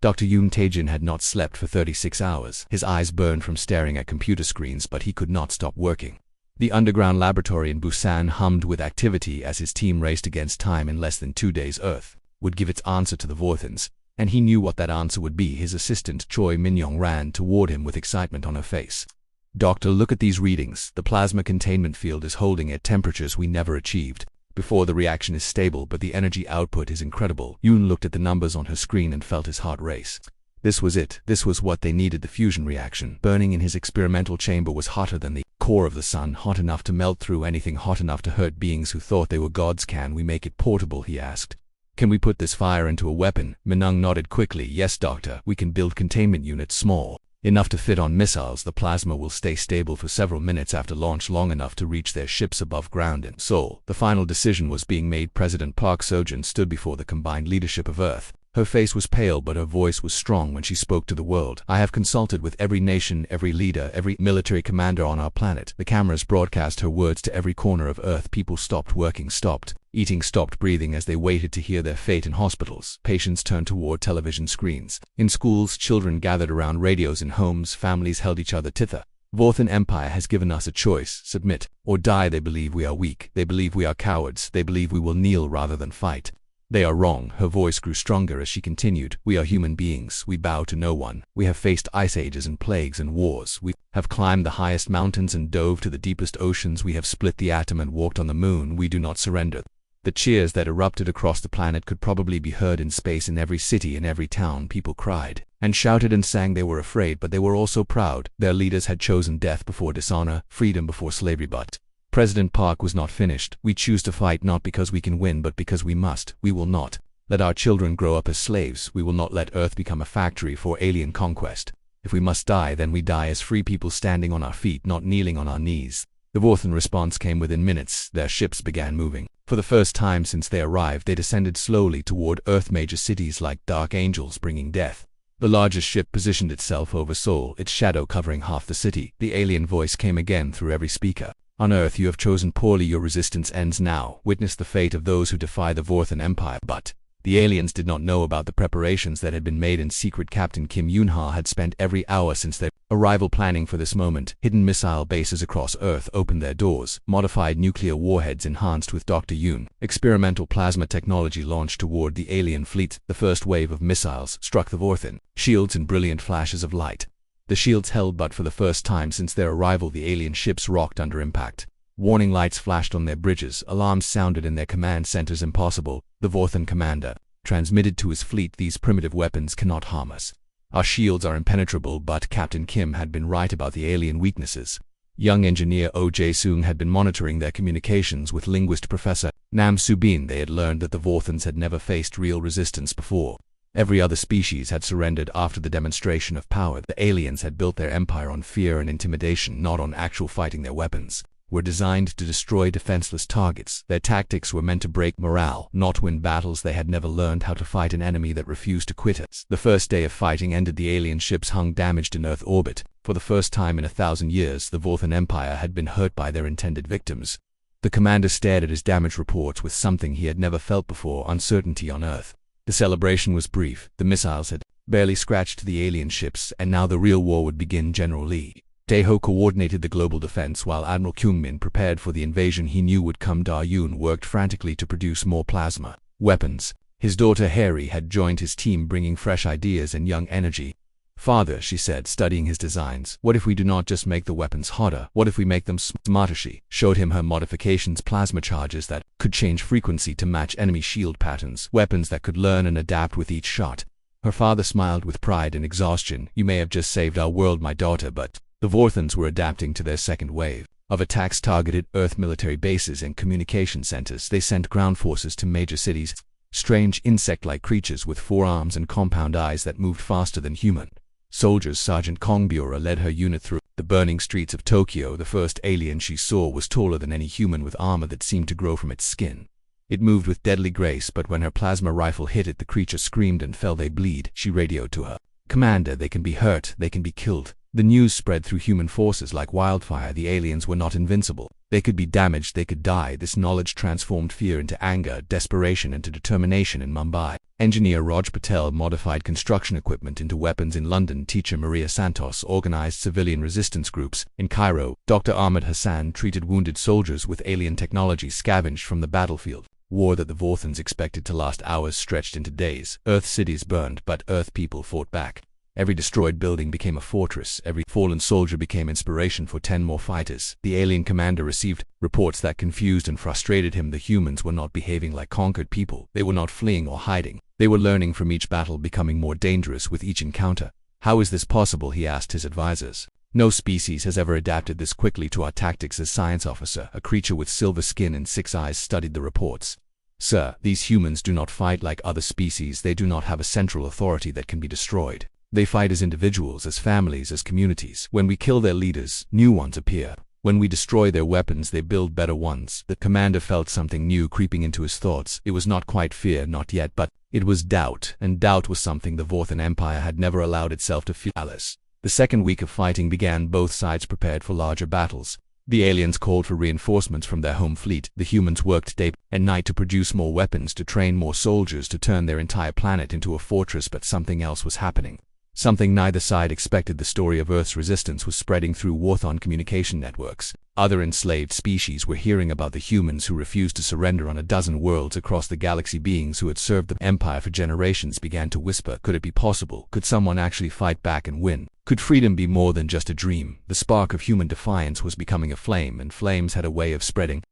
Dr. Yoon Taejin had not slept for 36 hours. His eyes burned from staring at computer screens, but he could not stop working. The underground laboratory in Busan hummed with activity as his team raced against time. In less than 2 days, Earth would give its answer to the Vorthans, and he knew what that answer would be. His assistant, Choi Min-young, ran toward him with excitement on her face. "Doctor, look at these readings. The plasma containment field is holding at temperatures we never achieved before. The reaction is stable, but the energy output is incredible." Yoon looked at the numbers on her screen and felt his heart race. This was it. This was what they needed. The fusion reaction burning in his experimental chamber was hotter than the core of the sun, hot enough to melt through anything, hot enough to hurt beings who thought they were gods. "Can we make it portable?" he asked. "Can we put this fire into a weapon?" Min-young nodded quickly. "Yes, doctor. We can build containment units small enough to fit on missiles. The plasma will stay stable for several minutes after launch, long enough to reach their ships above ground in Seoul." The final decision was being made. President Park Seo-jin stood before the combined leadership of Earth. Her face was pale, but her voice was strong when she spoke to the world. "I have consulted with every nation, every leader, every military commander on our planet." The cameras broadcast her words to every corner of Earth. People stopped working, stopped eating, stopped breathing as they waited to hear their fate. In hospitals, patients turned toward television screens. In schools, children gathered around radios. In homes, families held each other. "The Vorthan Empire has given us a choice: submit or die." They believe we are weak. They believe we are cowards. They believe we will kneel rather than fight. They are wrong. Her voice grew stronger as she continued. "We are human beings. We bow to no one. We have faced ice ages and plagues and wars. We have climbed the highest mountains and dove to the deepest oceans. We have split the atom and walked on the moon. We do not surrender." The cheers that erupted across the planet could probably be heard in space. In every city, in every town, people cried and shouted and sang. They were afraid, but they were also proud. Their leaders had chosen death before dishonor, freedom before slavery. But President Park was not finished. "We choose to fight not because we can win, but because we must. We will not let our children grow up as slaves. We will not let Earth become a factory for alien conquest. If we must die, then we die as free people, standing on our feet, not kneeling on our knees." The Vorthan response came within minutes. Their ships began moving. For the first time since they arrived, they descended slowly toward Earth. Major cities like dark angels bringing death. The largest ship positioned itself over Seoul, its shadow covering half the city. The alien voice came again through every speaker. "On Earth you have chosen poorly. Your resistance ends now. Witness the fate of those who defy the Vorthan Empire." But the aliens did not know about the preparations that had been made in secret. Captain Kim Yoon-ha had spent every hour since their arrival planning for this moment. Hidden missile bases across Earth opened their doors. Modified nuclear warheads enhanced with Dr. Yoon. Experimental plasma technology launched toward the alien fleet. The first wave of missiles struck the Vorthan shields in brilliant flashes of light. The shields held, but for the first time since their arrival, the alien ships rocked under impact. Warning lights flashed on their bridges. Alarms sounded in their command centers. "Impossible," the Vorthan commander transmitted to his fleet. "These primitive weapons cannot harm us. Our shields are impenetrable." But Captain Kim had been right about the alien weaknesses. Young engineer Oh Jae-sung had been monitoring their communications with linguist Professor Nam Soo-bin. They had learned that the Vorthans had never faced real resistance before. Every other species had surrendered after the demonstration of power. The aliens had built their empire on fear and intimidation, not on actual fighting. Their weapons were designed to destroy defenseless targets. Their tactics were meant to break morale, not win battles. They had never learned how to fight an enemy that refused to quit us. The first day of fighting ended. The alien ships hung damaged in Earth orbit. For the first time in 1,000 years, the Vorthan Empire had been hurt by their intended victims. The commander stared at his damage reports with something he had never felt before: uncertainty on Earth. The celebration was brief. The missiles had barely scratched the alien ships, and now the real war would begin. General Lee Tae-ho coordinated the global defense, while Admiral Kyung-min prepared for the invasion he knew would come. Da-yoon worked frantically to produce more plasma weapons. His daughter Harry had joined his team, bringing fresh ideas and young energy. "Father," she said, studying his designs, "what if we do not just make the weapons hotter? What if we make them smarter?" She showed him her modifications: plasma charges that could change frequency to match enemy shield patterns, weapons that could learn and adapt with each shot. Her father smiled with pride and exhaustion. "You may have just saved our world, my daughter." But the Vorthans were adapting to their second wave of attacks. Targeted Earth military bases and communication centers. They sent ground forces to major cities. Strange insect-like creatures with 4 arms and compound eyes that moved faster than human soldiers. Sergeant Kongbyura led her unit through the burning streets of Tokyo. The first alien she saw was taller than any human, with armor that seemed to grow from its skin. It moved with deadly grace, but when her plasma rifle hit it, the creature screamed and fell. "They bleed," she radioed to her commander. "They can be hurt. They can be killed." The news spread through human forces like wildfire. The aliens were not invincible. They could be damaged, they could die. This knowledge transformed fear into anger, desperation into determination in Mumbai. Engineer Raj Patel modified construction equipment into weapons in London. Teacher Maria Santos organized civilian resistance groups. In Cairo, Dr. Ahmed Hassan treated wounded soldiers with alien technology scavenged from the battlefield. War that the Vorthans expected to last hours stretched into days. Earth cities burned, but Earth people fought back. Every destroyed building became a fortress. Every fallen soldier became inspiration for 10 more fighters. The alien commander received reports that confused and frustrated him. The humans were not behaving like conquered people. They were not fleeing or hiding. They were learning from each battle, becoming more dangerous with each encounter. How is this possible? He asked his advisors. No species has ever adapted this quickly to our tactics. As science officer, a creature with silver skin and 6 eyes studied the reports. Sir, these humans do not fight like other species. They do not have a central authority that can be destroyed. They fight as individuals, as families, as communities. When we kill their leaders, new ones appear. When we destroy their weapons, they build better ones. The commander felt something new creeping into his thoughts. It was not quite fear, not yet, but it was doubt, and doubt was something the Vorthan Empire had never allowed itself to feel. The second week of fighting began. Both sides prepared for larger battles. The aliens called for reinforcements from their home fleet. The humans worked day and night to produce more weapons, to train more soldiers, to turn their entire planet into a fortress. But something else was happening. Something neither side expected. The story of Earth's resistance was spreading through Vorthon communication networks. Other enslaved species were hearing about the humans who refused to surrender. On a dozen worlds across the galaxy, beings who had served the Empire for generations began to whisper, could it be possible? Could someone actually fight back and win? Could freedom be more than just a dream? The spark of human defiance was becoming a flame, and flames had a way of spreading.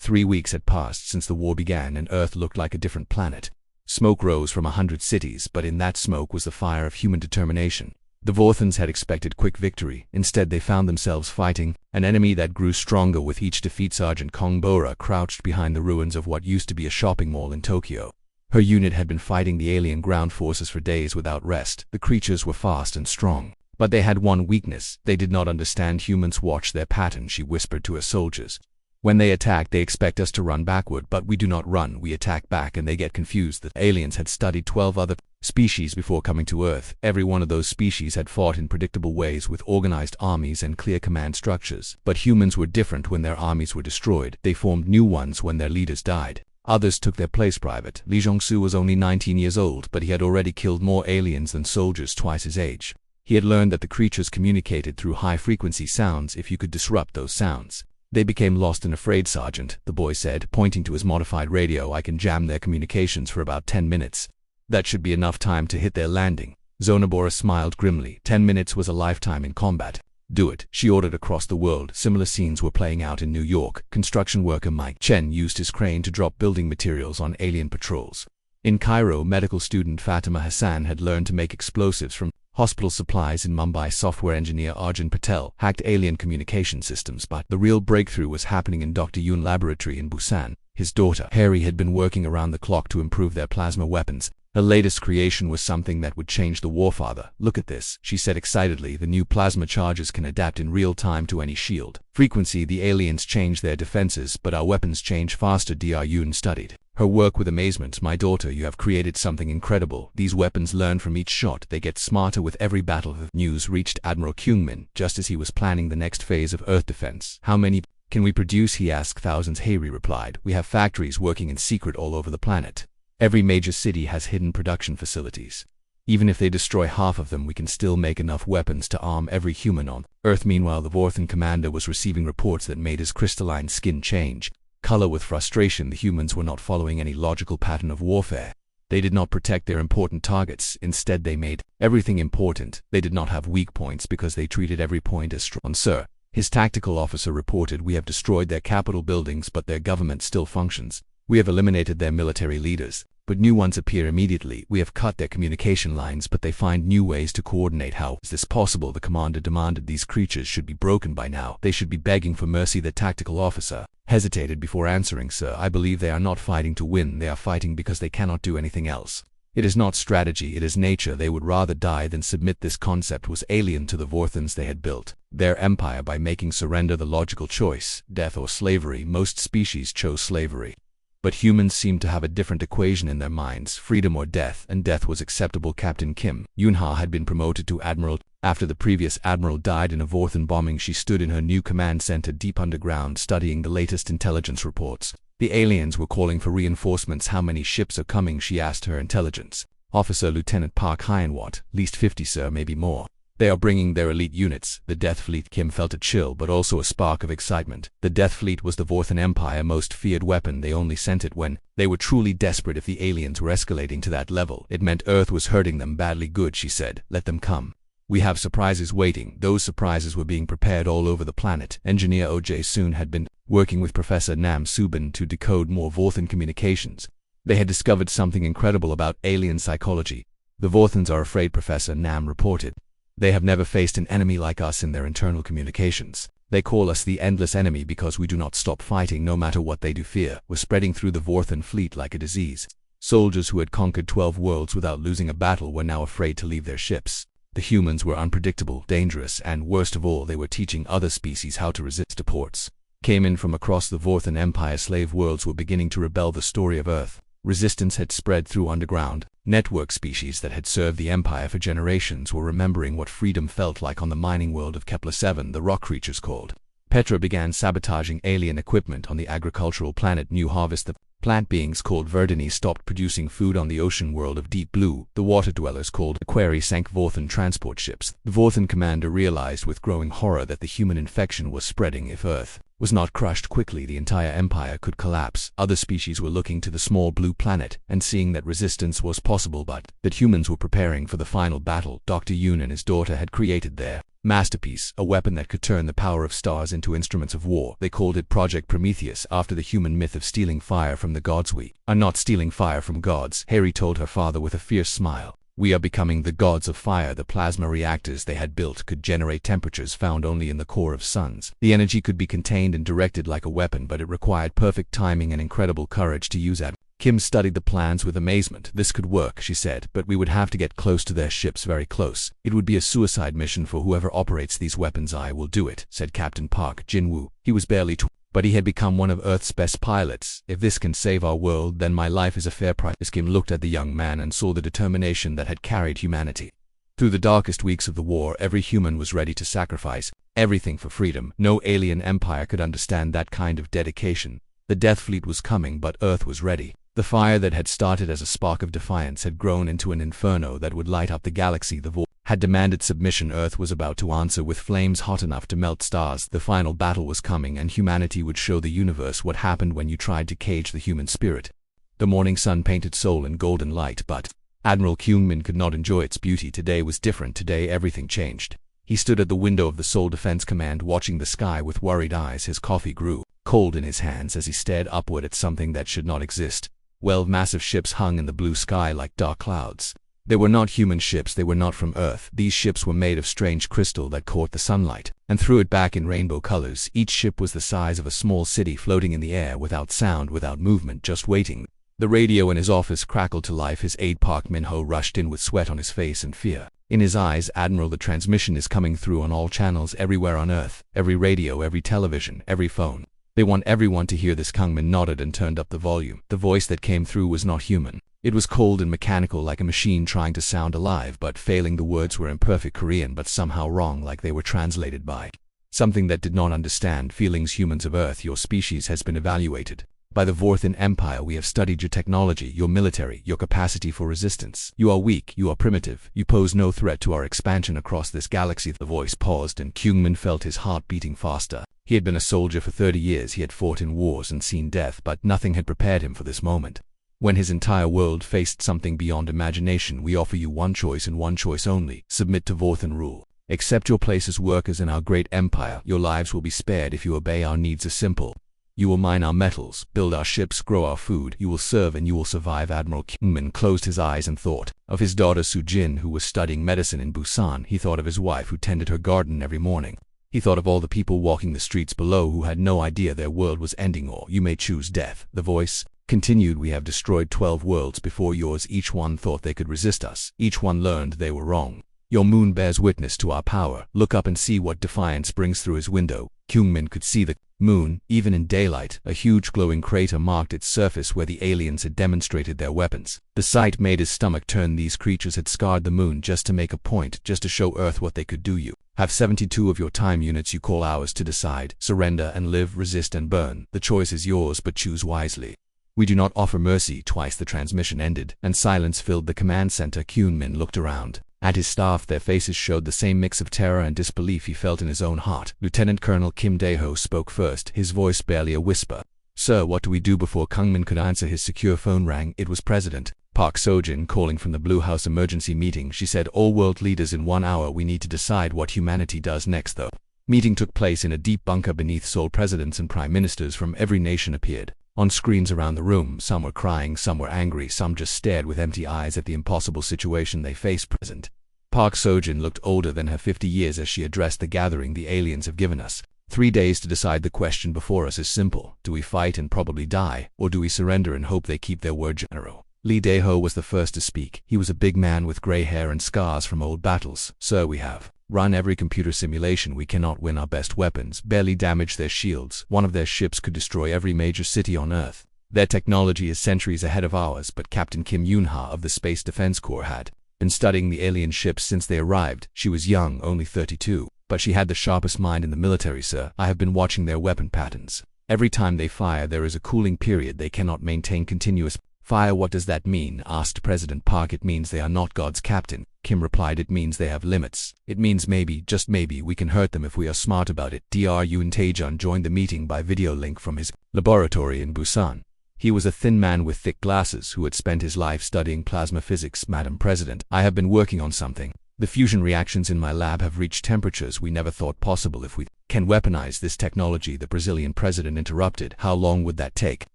3 weeks had passed since the war began, and Earth looked like a different planet. Smoke rose from 100 cities, but in that smoke was the fire of human determination. The Vorthans had expected quick victory. Instead, they found themselves fighting an enemy that grew stronger with each defeat. Sergeant Kong Bora crouched behind the ruins of what used to be a shopping mall in Tokyo. Her unit had been fighting the alien ground forces for days without rest. The creatures were fast and strong, but they had one weakness. They did not understand humans. Watch their pattern, she whispered to her soldiers. When they attack, they expect us to run backward, but we do not run, we attack back, and they get confused. The aliens had studied 12 other species before coming to Earth. Every one of those species had fought in predictable ways with organized armies and clear command structures. But humans were different. When their armies were destroyed, they formed new ones. When their leaders died, others took their place. Private Li Zhongsu was only 19 years old, but he had already killed more aliens than soldiers twice his age. He had learned that the creatures communicated through high-frequency sounds. If you could disrupt those sounds, they became lost and afraid. Sergeant, the boy said, pointing to his modified radio, I can jam their communications for about 10 minutes. That should be enough time to hit their landing. Zonabora smiled grimly. 10 minutes was a lifetime in combat. Do it, she ordered across the world. Similar scenes were playing out in New York. Construction worker Mike Chen used his crane to drop building materials on alien patrols. In Cairo, medical student Fatima Hassan had learned to make explosives from hospital supplies. In Mumbai, software engineer Arjun Patel hacked alien communication systems. But the real breakthrough was happening in Dr. Yoon laboratory in Busan. His daughter, Harry, had been working around the clock to improve their plasma weapons. Her latest creation was something that would change the war. Father, look at this, she said excitedly. The new plasma charges can adapt in real time to any shield frequency. The aliens change their defenses, but our weapons change faster. Dr. Yoon studied her work with amazement. My daughter, you have created something incredible. These weapons learn from each shot. They get smarter with every battle. The news reached Admiral Kyungmin just as he was planning the next phase of Earth defense. How many can we produce? He asked. Thousands, Harry replied. We have factories working in secret all over the planet. Every major city has hidden production facilities. Even if they destroy half of them, we can still make enough weapons to arm every human on Earth. Meanwhile, the Vorthan commander was receiving reports that made his crystalline skin change color with frustration. The humans were not following any logical pattern of warfare. They did not protect their important targets. Instead, they made everything important. They did not have weak points because they treated every point as strong. Sir, his tactical officer reported, we have destroyed their capital buildings, but their government still functions. We have eliminated their military leaders, but new ones appear immediately. We have cut their communication lines, but they find new ways to coordinate. How is this possible? The commander demanded. These creatures should be broken by now. They should be begging for mercy. The tactical officer hesitated before answering. Sir, I believe they are not fighting to win. They are fighting because they cannot do anything else. It is not strategy, it is nature. They would rather die than submit. This concept was alien to the Vorthans. They had built their empire by making surrender the logical choice, death or slavery. Most species chose slavery, but humans seemed to have a different equation in their minds, freedom or death, and death was acceptable. Captain Kim Yoon-ha had been promoted to admiral. After the previous admiral died in a Vorthan bombing, she stood in her new command center deep underground studying the latest intelligence reports. The aliens were calling for reinforcements. How many ships are coming? She asked her intelligence officer, Lieutenant Park Hyenwatt. Least 50, sir, maybe more. They are bringing their elite units, the Death Fleet. Kim felt a chill but also a spark of excitement. The Death Fleet was the Vorthan Empire's most feared weapon. They only sent it when they were truly desperate. If the aliens were escalating to that level, it meant Earth was hurting them badly. Good, she said. Let them come. We have surprises waiting. Those surprises were being prepared all over the planet. Engineer O.J. Soon had been working with Professor Nam Subin to decode more Vorthan communications. They had discovered something incredible about alien psychology. The Vorthans are afraid, Professor Nam reported. They have never faced an enemy like us in their internal communications. They call us the endless enemy because we do not stop fighting no matter what they do. Fear was spreading through the Vorthan fleet like a disease. Soldiers who had conquered 12 worlds without losing a battle were now afraid to leave their ships. The humans were unpredictable, dangerous, and worst of all, they were teaching other species how to resist. Reports came in from across the Vorthan Empire. Slave worlds were beginning to rebel. The story of Earth. Resistance had spread through underground. Network species that had served the Empire for generations were remembering what freedom felt like on the mining world of Kepler-7. The rock creatures called Petra began sabotaging alien equipment on the agricultural planet New Harvest. The plant beings called Verdini stopped producing food on the ocean world of Deep Blue. The water dwellers called Aquari sank Vorthan transport ships. The Vorthan commander realized with growing horror that the human infection was spreading. If Earth was not crushed quickly, the entire empire could collapse. Other species were looking to the small blue planet and seeing that resistance was possible, but that humans were preparing for the final battle. Dr. Yoon and his daughter had created their masterpiece, a weapon that could turn the power of stars into instruments of war. They called it Project Prometheus, after the human myth of stealing fire from the gods. We are not stealing fire from gods, Harry told her father with a fierce smile. We are becoming the gods of fire. The plasma reactors they had built could generate temperatures found only in the core of suns. The energy could be contained and directed like a weapon, but it required perfect timing and incredible courage to use it. Kim studied the plans with amazement. This could work, she said, but we would have to get close to their ships, very close. It would be a suicide mission for whoever operates these weapons. I will do it, said Captain Park Jin-woo. He was barely 20, but he had become one of Earth's best pilots. If this can save our world, then my life is a fair price. Kim looked at the young man and saw the determination that had carried humanity. Through the darkest weeks of the war, every human was ready to sacrifice everything for freedom. No alien empire could understand that kind of dedication. The Death Fleet was coming, but Earth was ready. The fire that had started as a spark of defiance had grown into an inferno that would light up the galaxy. The war had demanded submission. Earth was about to answer with flames hot enough to melt stars. The final battle was coming, and humanity would show the universe what happened when you tried to cage the human spirit. The morning sun painted Seoul in golden light, but Admiral Kyungmin could not enjoy its beauty. Today was different. Today everything changed. He stood at the window of the Seoul Defense Command, watching the sky with worried eyes. His coffee grew cold in his hands as he stared upward at something that should not exist. 12 massive ships hung in the blue sky like dark clouds. They were not human ships. They were not from Earth. These ships were made of strange crystal that caught the sunlight and threw it back in rainbow colors. Each ship was the size of a small city, floating in the air without sound, without movement, just waiting. The radio in his office crackled to life. His aide Park Min-ho rushed in with sweat on his face and fear in his eyes. Admiral, the transmission is coming through on all channels everywhere on Earth. Every radio, every television, every phone. They want everyone to hear this. Kyungmin nodded and turned up the volume. The voice that came through was not human. It was cold and mechanical, like a machine trying to sound alive but failing. The words were imperfect Korean, but somehow wrong, like they were translated by something that did not understand. Feelings, humans of Earth, your species has been evaluated by the Vorthan Empire. We have studied your technology, your military, your capacity for resistance. You are weak, you are primitive, you pose no threat to our expansion across this galaxy. The voice paused and Kyungmin felt his heart beating faster. He had been a soldier for 30 years. He had fought in wars and seen death, but nothing had prepared him for this moment. When his entire world faced something beyond imagination. We offer you one choice and one choice only. Submit to Vorthan rule. Accept your place as workers in our great empire. Your lives will be spared if you obey. Our needs are simple. You will mine our metals, build our ships, grow our food. You will serve and you will survive. Admiral Kyungmin closed his eyes and thought of his daughter Soo-jin, who was studying medicine in Busan. He thought of his wife, who tended her garden every morning. He thought of all the people walking the streets below who had no idea their world was ending. Or you may choose death. The voice continued. We have destroyed 12 worlds before yours. Each one thought they could resist us. Each one learned they were wrong. Your moon bears witness to our power. Look up and see what defiance brings through his window. Kyungmin could see the moon, even in daylight. A huge glowing crater marked its surface where the aliens had demonstrated their weapons. The sight made his stomach turn. These creatures had scarred the moon just to make a point, just to show Earth what they could do. You have 72 of your time units. You call hours to decide. Surrender and live, resist and burn. The choice is yours, but choose wisely. We do not offer mercy. Twice the transmission ended, and silence filled the command center. Kyungmin looked around. At his staff, their faces showed the same mix of terror and disbelief he felt in his own heart. Lieutenant Colonel Kim Dae-ho spoke first, his voice barely a whisper. "Sir, what do we do?" Before Kyungmin could answer, his secure phone rang. It was President Park Seo-jin calling from the Blue House emergency meeting. She said, "All world leaders in 1 hour. We need to decide what humanity does next." The meeting took place in a deep bunker beneath Seoul. Presidents and prime ministers from every nation appeared. On screens around the room, some were crying, some were angry, some just stared with empty eyes at the impossible situation they faced. President Park Seo-jin looked older than her 50 years as she addressed the gathering. "The aliens have given us 3 days to decide. The question before us is simple. Do we fight and probably die, or do we surrender and hope they keep their word?" General Lee Dae-ho was the first to speak. He was a big man with gray hair and scars from old battles. "Sir, we have run every computer simulation. We cannot win. Our best weapons barely damage their shields. One of their ships could destroy every major city on Earth. Their technology is centuries ahead of ours." But Captain Kim Yoon-ha of the Space Defense Corps had been studying the alien ships since they arrived. She was young, only 32, but she had the sharpest mind in the military. "Sir, I have been watching their weapon patterns. Every time they fire, there is a cooling period. They cannot maintain continuous fire." "What does that mean?" asked President Park. "It means they are not God's captain," Kim replied. "It means they have limits. It means maybe, just maybe, we can hurt them if we are smart about it." Dr. Yoon Tae-jun joined the meeting by video link from his laboratory in Busan. He was a thin man with thick glasses who had spent his life studying plasma physics. "Madam President, I have been working on something. The fusion reactions in my lab have reached temperatures we never thought possible. If we can weaponize this technology," the Brazilian president interrupted. "How long would that take?"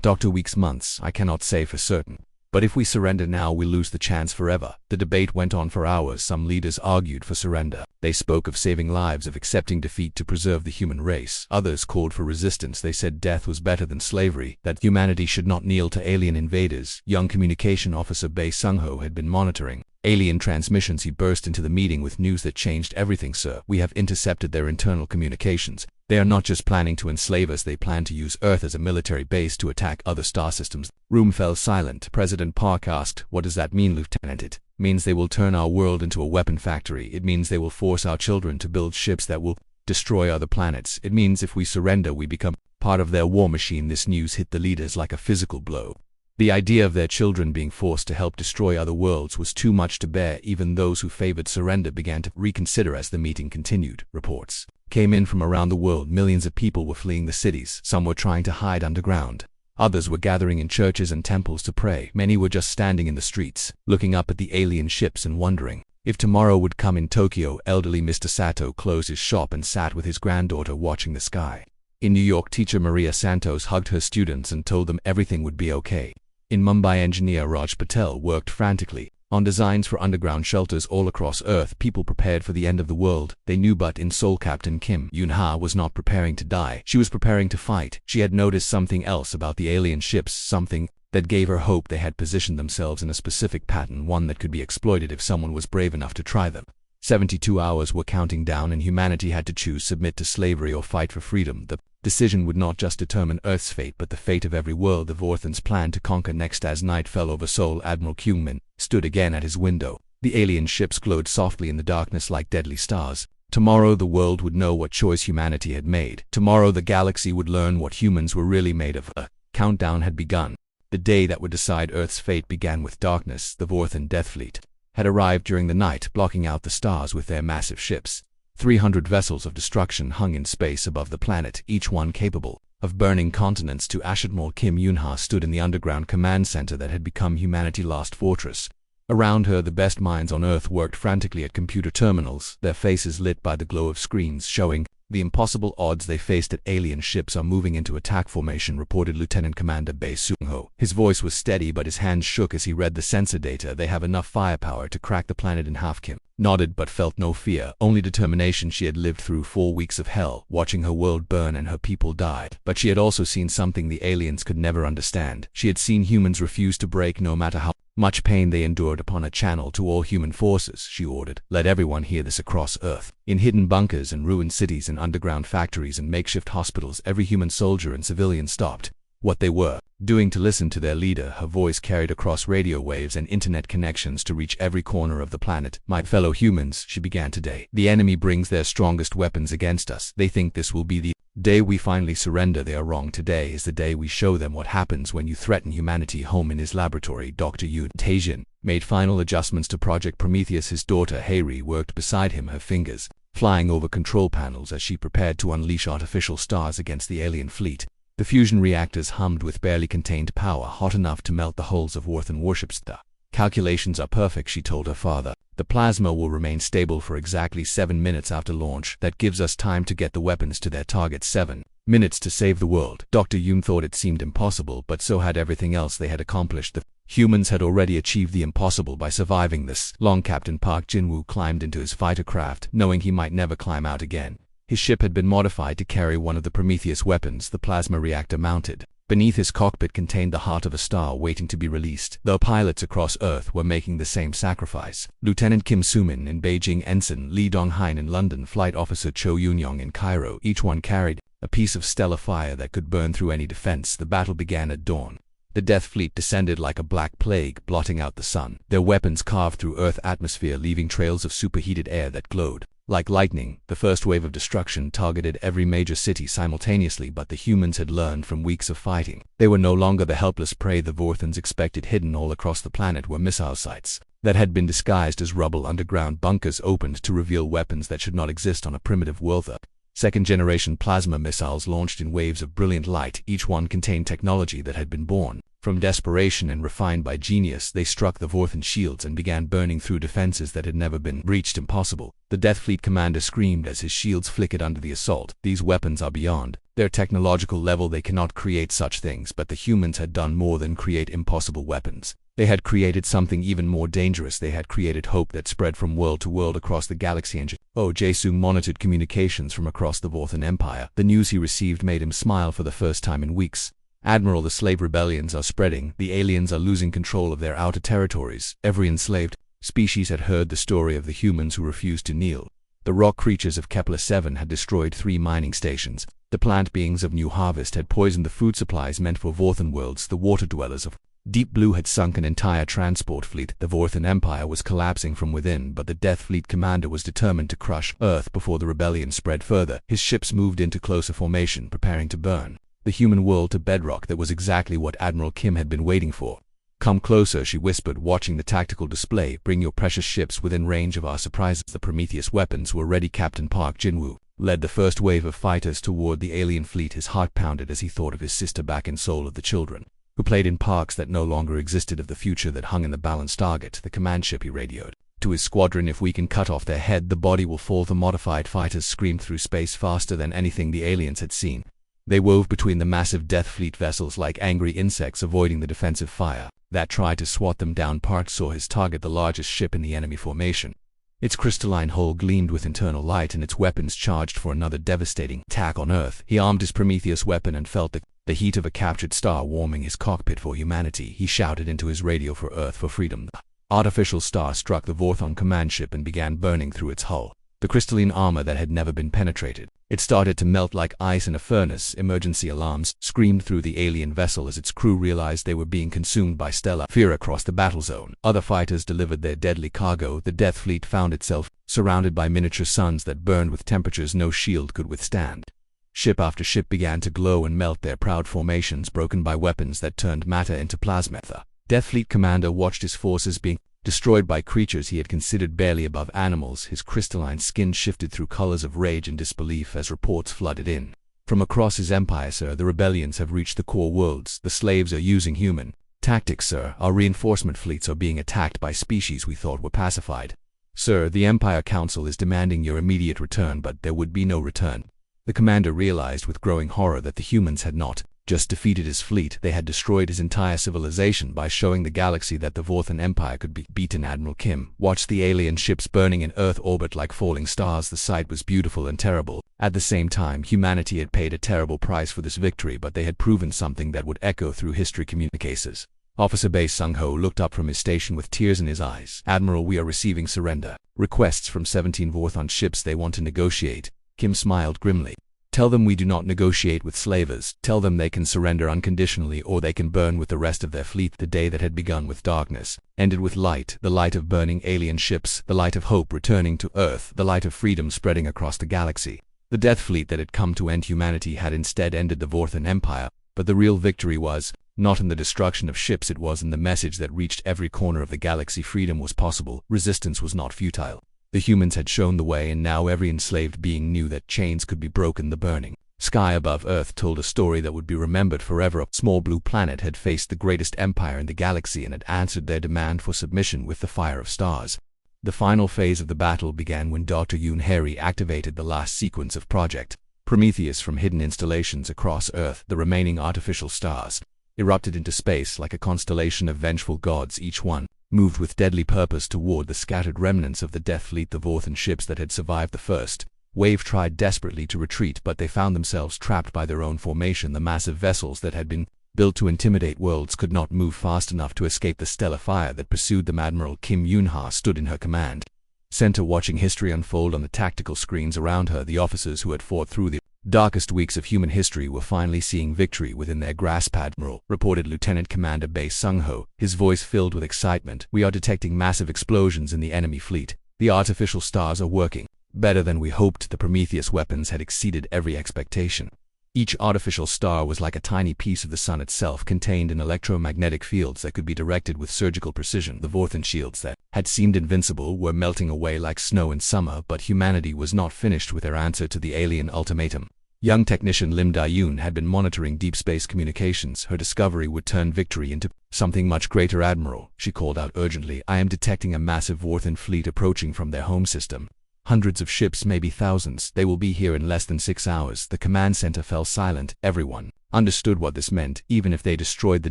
"Dr. Weeks, months. I cannot say for certain. But if we surrender now, we lose the chance forever." The debate went on for hours. Some leaders argued for surrender. They spoke of saving lives, of accepting defeat to preserve the human race. Others called for resistance. They said death was better than slavery, that humanity should not kneel to alien invaders. Young communication officer Bae Sung-ho had been monitoring alien transmissions. He burst into the meeting with news that changed everything. "Sir, we have intercepted their internal communications. They are not just planning to enslave us, they plan to use Earth as a military base to attack other star systems." Room fell silent. President Park asked, "What does that mean, Lieutenant?" "It means they will turn our world into a weapon factory. It means they will force our children to build ships that will destroy other planets. It means if we surrender, we become part of their war machine." This news hit the leaders like a physical blow. The idea of their children being forced to help destroy other worlds was too much to bear. Even those who favored surrender began to reconsider as the meeting continued. Reports came in from around the world. Millions of people were fleeing the cities. Some were trying to hide underground. Others were gathering in churches and temples to pray. Many were just standing in the streets, looking up at the alien ships and wondering if tomorrow would come. In Tokyo, elderly Mr. Sato closed his shop and sat with his granddaughter watching the sky. In New York, teacher Maria Santos hugged her students and told them everything would be okay. In Mumbai, engineer Raj Patel worked frantically on designs for underground shelters all across Earth. People prepared for the end of the world. They knew, but in Seoul, Captain Kim Yoon-ha was not preparing to die. She was preparing to fight. She had noticed something else about the alien ships, something that gave her hope. They had positioned themselves in a specific pattern, one that could be exploited if someone was brave enough to try them. 72 hours were counting down, and humanity had to choose: submit to slavery or fight for freedom. The decision would not just determine Earth's fate, but the fate of every world. The Vorthans planned to conquer next. As night fell over Seoul, Admiral Kyungmin stood again at his window. The alien ships glowed softly in the darkness like deadly stars. Tomorrow the world would know what choice humanity had made. Tomorrow the galaxy would learn what humans were really made of. A countdown had begun. The day that would decide Earth's fate began with darkness. The Vorthan Death Fleet had arrived during the night, blocking out the stars with their massive ships. 300 vessels of destruction hung in space above the planet, each one capable of burning continents to ash. Admiral Kim Yoon-ha stood in the underground command center that had become humanity's last fortress. Around her, the best minds on Earth worked frantically at computer terminals, their faces lit by the glow of screens showing the impossible odds they faced. At alien ships are moving into attack formation, reported Lieutenant Commander Bae Sung-ho. His voice was steady, but his hands shook as he read the sensor data. They have enough firepower to crack the planet in half. Kim nodded but felt no fear, only determination. She had lived through 4 weeks of hell, watching her world burn and her people die. But she had also seen something the aliens could never understand. She had seen humans refuse to break no matter how Much pain they endured upon a channel to all human forces, she ordered. Let everyone hear this across Earth. In hidden bunkers and ruined cities and underground factories and makeshift hospitals, every human soldier and civilian stopped what they were doing to listen to their leader. Her voice carried across radio waves and internet connections to reach every corner of the planet. My fellow humans, she began today. The enemy brings their strongest weapons against us. They think this will be the day we finally surrender. They are wrong. Today is the day we show them what happens when you threaten humanity. Home in his laboratory, Dr. Yoon Taejian made final adjustments to Project Prometheus. His daughter Hairi worked beside him, her fingers flying over control panels as she prepared to unleash artificial stars against the alien fleet. The fusion reactors hummed with barely contained power, hot enough to melt the hulls of Worthen warships. The calculations are perfect, she told her father. The plasma will remain stable for exactly 7 minutes after launch. That gives us time to get the weapons to their target. 7 minutes to save the world. Dr. Yoon thought it seemed impossible, but so had everything else they had accomplished. The humans had already achieved the impossible by surviving this long. Captain Park Jin-woo climbed into his fighter craft, knowing he might never climb out again. His ship had been modified to carry one of the Prometheus weapons, the plasma reactor mounted beneath his cockpit contained the heart of a star waiting to be released. The pilots across Earth were making the same sacrifice. Lieutenant Kim Soo-min in Beijing, Ensign Lee Dong-hein in London, Flight Officer Cho Yoon-young in Cairo. Each one carried a piece of stellar fire that could burn through any defense. The battle began at dawn. The Death Fleet descended like a black plague, blotting out the sun. Their weapons carved through Earth atmosphere, leaving trails of superheated air that glowed like lightning. The first wave of destruction targeted every major city simultaneously, but the humans had learned from weeks of fighting. They were no longer the helpless prey the Vorthens expected. Hidden all across the planet were missile sites that had been disguised as rubble. Underground bunkers opened to reveal weapons that should not exist on a primitive world. The second-generation plasma missiles launched in waves of brilliant light. Each one contained technology that had been born from desperation and refined by genius. They struck the Vorthen shields and began burning through defenses that had never been breached. Impossible. The Death Fleet commander screamed as his shields flickered under the assault. These weapons are beyond their technological level. They cannot create such things. But the humans had done more than create impossible weapons. They had created something even more dangerous. They had created hope that spread from world to world across the galaxy. And Jae-sung monitored communications from across the Vorthen Empire. The news he received made him smile for the first time in weeks. Admiral, the slave rebellions are spreading. The aliens are losing control of their outer territories. Every enslaved species had heard the story of the humans who refused to kneel. The rock creatures of Kepler-7 had destroyed 3 mining stations. The plant beings of New Harvest had poisoned the food supplies meant for Vorthen worlds. The water dwellers of Deep Blue had sunk an entire transport fleet. The Vorthen Empire was collapsing from within, but the Death Fleet commander was determined to crush Earth before the rebellion spread further. His ships moved into closer formation, preparing to burn the human world to bedrock. That was exactly what Admiral Kim had been waiting for. Come closer, she whispered, watching the tactical display. Bring your precious ships within range of our surprises. The Prometheus weapons were ready. Captain Park Jin-woo led the first wave of fighters toward the alien fleet. His heart pounded as he thought of his sister back in Seoul, of the children who played in parks that no longer existed, of the future that hung in the balance. Target the command ship, he radioed to his squadron. If we can cut off their head, the body will fall. The modified fighters screamed through space faster than anything the aliens had seen. They wove between the massive Death Fleet vessels like angry insects, avoiding the defensive fire that tried to swat them down. Park saw his target, the largest ship in the enemy formation. Its crystalline hull gleamed with internal light, and its weapons charged for another devastating attack on Earth. He armed his Prometheus weapon and felt the heat of a captured star warming his cockpit. For humanity, he shouted into his radio. For Earth, for freedom. The artificial star struck the Vorthon command ship and began burning through its hull. The crystalline armor that had never been penetrated. It started to melt like ice in a furnace. Emergency alarms screamed through the alien vessel as its crew realized they were being consumed by stellar fear across the battle zone. Other fighters delivered their deadly cargo. The Death Fleet found itself surrounded by miniature suns that burned with temperatures no shield could withstand. Ship after ship began to glow and melt, their proud formations broken by weapons that turned matter into plasma. The Death Fleet commander watched his forces being destroyed by creatures he had considered barely above animals. His crystalline skin shifted through colors of rage and disbelief as reports flooded in from across his empire. Sir, the rebellions have reached the core worlds. The slaves are using human tactics, sir. Our reinforcement fleets are being attacked by species we thought were pacified. Sir, the Empire Council is demanding your immediate return, but there would be no return. The commander realized with growing horror that the humans had not just defeated his fleet, they had destroyed his entire civilization by showing the galaxy that the Vorthen Empire could be beaten. Admiral Kim watched the alien ships burning in Earth orbit like falling stars. The sight was beautiful and terrible. At the same time, humanity had paid a terrible price for this victory, but they had proven something that would echo through history. Communications Officer Bei Sung-ho looked up from his station with tears in his eyes. "Admiral, we are receiving surrender requests from 17 Vorthon ships. They want to negotiate." Kim smiled grimly. "Tell them we do not negotiate with slavers. Tell them they can surrender unconditionally or they can burn with the rest of their fleet." The day that had begun with darkness ended with light, the light of burning alien ships, the light of hope returning to Earth, the light of freedom spreading across the galaxy. The Death Fleet that had come to end humanity had instead ended the Vorthon Empire, but the real victory was not in the destruction of ships, it was in the message that reached every corner of the galaxy. Freedom was possible, resistance was not futile. The humans had shown the way, and now every enslaved being knew that chains could be broken. The burning sky above Earth told a story that would be remembered forever. A small blue planet had faced the greatest empire in the galaxy and had answered their demand for submission with the fire of stars. The final phase of the battle began when Dr. Yoon Harry activated the last sequence of Project Prometheus from hidden installations across Earth. The remaining artificial stars erupted into space like a constellation of vengeful gods. Each one moved with deadly purpose toward the scattered remnants of the Death Fleet. The Vorthon ships that had survived the first wave tried desperately to retreat, but they found themselves trapped by their own formation. The massive vessels that had been built to intimidate worlds could not move fast enough to escape the stellar fire that pursued them. Admiral Kim Yoon-ha stood in her command center watching history unfold on the tactical screens around her. The officers who had fought through the darkest weeks of human history were finally seeing victory within their grasp. "Admiral," reported Lieutenant Commander Bei Sung-ho, his voice filled with excitement, "we are detecting massive explosions in the enemy fleet. The artificial stars are working better than we hoped. The Prometheus weapons had exceeded every expectation. Each artificial star was like a tiny piece of the sun itself, contained in electromagnetic fields that could be directed with surgical precision. The Vorthon shields that had seemed invincible were melting away like snow in summer, but humanity was not finished with their answer to the alien ultimatum. Young technician Lim Da-yoon had been monitoring deep space communications. Her discovery would turn victory into something much greater. "Admiral," she called out urgently, "I am detecting a massive Vorthon fleet approaching from their home system. Hundreds of ships, maybe thousands. They will be here in less than 6 hours." The command center fell silent. Everyone understood what this meant. Even if they destroyed the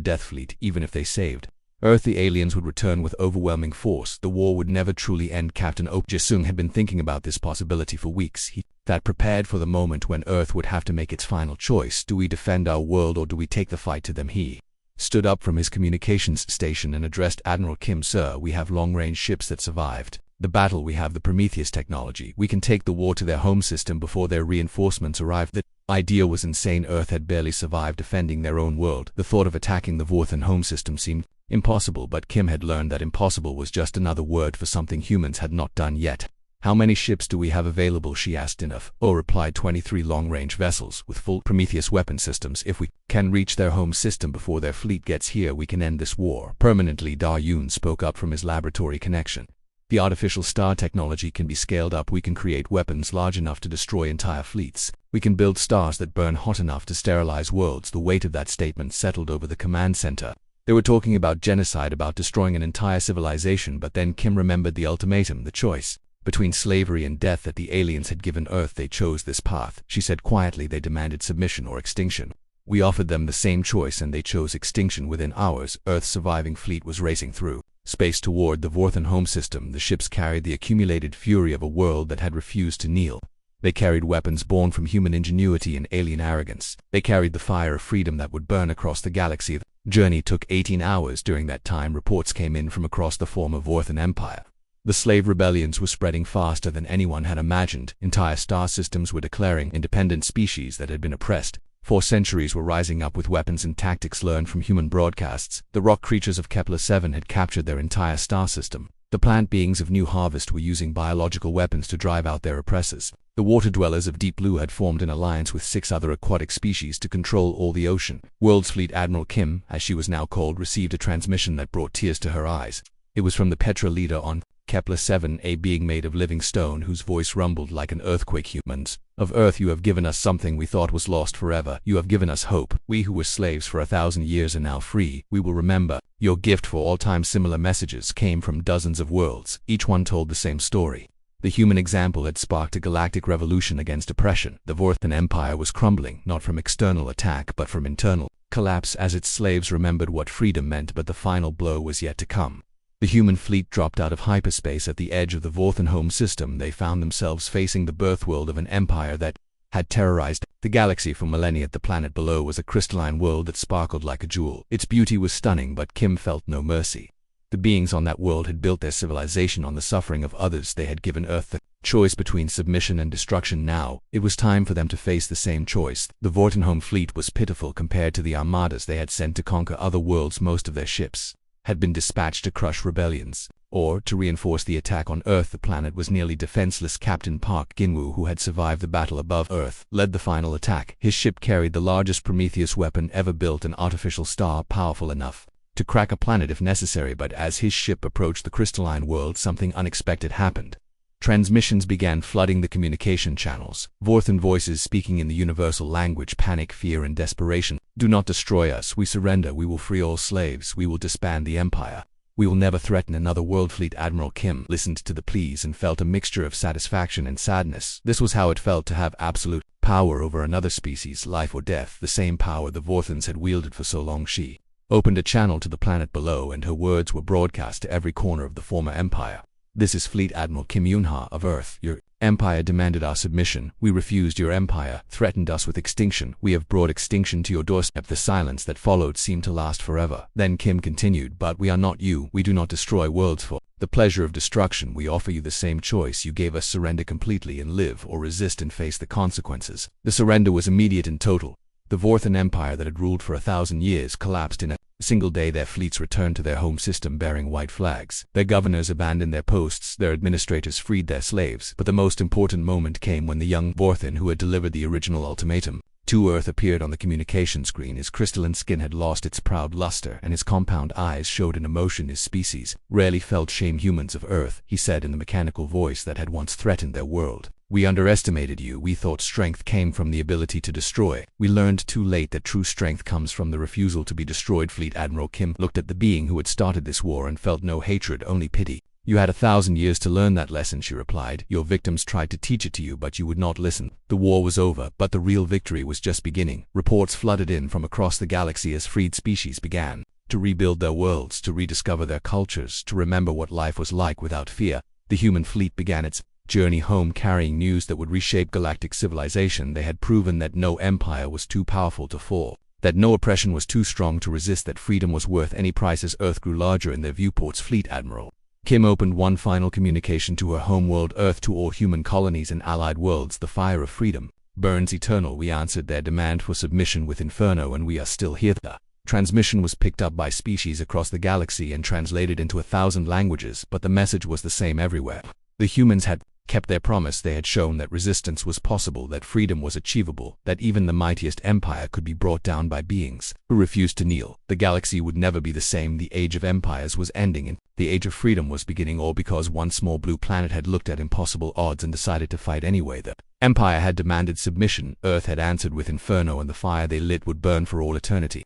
Death Fleet, even if they saved Earth, the aliens would return with overwhelming force. The war would never truly end. Captain Oh Ji-sung had been thinking about this possibility for weeks. He had prepared for the moment when Earth would have to make its final choice. Do we defend our world or do we take the fight to them? He stood up from his communications station and addressed Admiral Kim. "Sir, we have long-range ships that survived the battle. We have the Prometheus technology. We can take the war to their home system before their reinforcements arrive." The idea was insane. Earth had barely survived defending their own world. The thought of attacking the Vorthon home system seemed impossible, but Kim had learned that impossible was just another word for something humans had not done yet. "How many ships do we have available?" she asked. "Enough," Oh replied, 23 long-range vessels with full Prometheus weapon systems. "If we can reach their home system before their fleet gets here, we can end this war permanently." Da-yoon spoke up from his laboratory connection. "The artificial star technology can be scaled up. We can create weapons large enough to destroy entire fleets. We can build stars that burn hot enough to sterilize worlds." The weight of that statement settled over the command center. They were talking about genocide, about destroying an entire civilization, but then Kim remembered the ultimatum, the choice between slavery and death that the aliens had given Earth. They chose this path. She said quietly, "They demanded submission or extinction. We offered them the same choice and they chose extinction within hours." Earth's surviving fleet was racing through space toward the Vorthon home system. The ships carried the accumulated fury of a world that had refused to kneel. They carried weapons born from human ingenuity and alien arrogance. They carried the fire of freedom that would burn across the galaxy. The journey took 18 hours. During that time, reports came in from across the former Vorthon Empire. The slave rebellions were spreading faster than anyone had imagined. Entire star systems were declaring independent. Species that had been oppressed for centuries were rising up with weapons and tactics learned from human broadcasts. The rock creatures of Kepler-7 had captured their entire star system. The plant beings of New Harvest were using biological weapons to drive out their oppressors. The water dwellers of Deep Blue had formed an alliance with 6 other aquatic species to control all the ocean. World's Fleet Admiral Kim, as she was now called, received a transmission that brought tears to her eyes. It was from the Petra leader on Kepler-7, a being made of living stone whose voice rumbled like an earthquake. "Humans of Earth, you have given us something we thought was lost forever. You have given us hope. We who were slaves for 1,000 years are now free. We will remember your gift for all time." Similar messages came from dozens of worlds. Each one told the same story. The human example had sparked a galactic revolution against oppression. The Vorthon Empire was crumbling, not from external attack but from internal collapse as its slaves remembered what freedom meant. But the final blow was yet to come. The human fleet dropped out of hyperspace at the edge of the Vorthon home system. They found themselves facing the birth world of an empire that had terrorized the galaxy for millennia. The planet below was a crystalline world that sparkled like a jewel. Its beauty was stunning, but Kim felt no mercy. The beings on that world had built their civilization on the suffering of others. They had given Earth the choice between submission and destruction. Now, it was time for them to face the same choice. The Vortenholm fleet was pitiful compared to the armadas they had sent to conquer other worlds. Most of their ships had been dispatched to crush rebellions, or to reinforce the attack on Earth. The planet was nearly defenseless. Captain Park Ginwoo, who had survived the battle above Earth, led the final attack. His ship carried the largest Prometheus weapon ever built, an artificial star powerful enough to crack a planet if necessary. But as his ship approached the crystalline world, something unexpected happened. Transmissions began flooding the communication channels. Vorthen voices speaking in the universal language: panic, fear, and desperation. Do not destroy us. We surrender. We will free all slaves. We will disband the empire. We will never threaten another world. Fleet Admiral Kim listened to the pleas and felt a mixture of satisfaction and sadness. This was how it felt to have absolute power over another species, life or death, the same power the Vorthens had wielded for so long. She opened a channel to the planet below, and her words were broadcast to every corner of the former empire. This is Fleet Admiral Kim Yunha of Earth. Your empire demanded our submission. We refused. Your empire threatened us with extinction. We have brought extinction to your doorstep. The silence that followed seemed to last forever. Then Kim continued, but we are not you. We do not destroy worlds for the pleasure of destruction. We offer you the same choice you gave us: surrender completely and live, or resist and face the consequences. The surrender was immediate and total. The Vorthen Empire that had ruled for 1,000 years collapsed in a single day. Their fleets returned to their home system bearing white flags. Their governors abandoned their posts. Their administrators freed their slaves. But the most important moment came when the young Vorthen who had delivered the original ultimatum to Earth appeared on the communication screen. His crystalline skin had lost its proud luster, and his compound eyes showed an emotion his species rarely felt. Shame, humans of Earth, he said in the mechanical voice that had once threatened their world. We underestimated you. We thought strength came from the ability to destroy. We learned too late that true strength comes from the refusal to be destroyed. Fleet Admiral Kim looked at the being who had started this war and felt no hatred, only pity. You had 1,000 years to learn that lesson, she replied. Your victims tried to teach it to you, but you would not listen. The war was over, but the real victory was just beginning. Reports flooded in from across the galaxy as freed species began to rebuild their worlds, to rediscover their cultures, to remember what life was like without fear. The human fleet began its journey home, carrying news that would reshape galactic civilization. They had proven that no empire was too powerful to fall, that no oppression was too strong to resist, that freedom was worth any price. As Earth grew larger in their viewports, Fleet Admiral Kim opened one final communication to her homeworld Earth: to all human colonies and allied worlds, the fire of freedom burns eternal. We answered their demand for submission with Inferno, and we are still here. The transmission was picked up by species across the galaxy and translated into 1,000 languages, but the message was the same everywhere. The humans had kept their promise. They had shown that resistance was possible, that freedom was achievable, that even the mightiest empire could be brought down by beings who refused to kneel. The galaxy would never be the same. The age of empires was ending and the age of freedom was beginning, all because one small blue planet had looked at impossible odds and decided to fight anyway. The empire had demanded submission. Earth had answered with Inferno, and the fire they lit would burn for all eternity.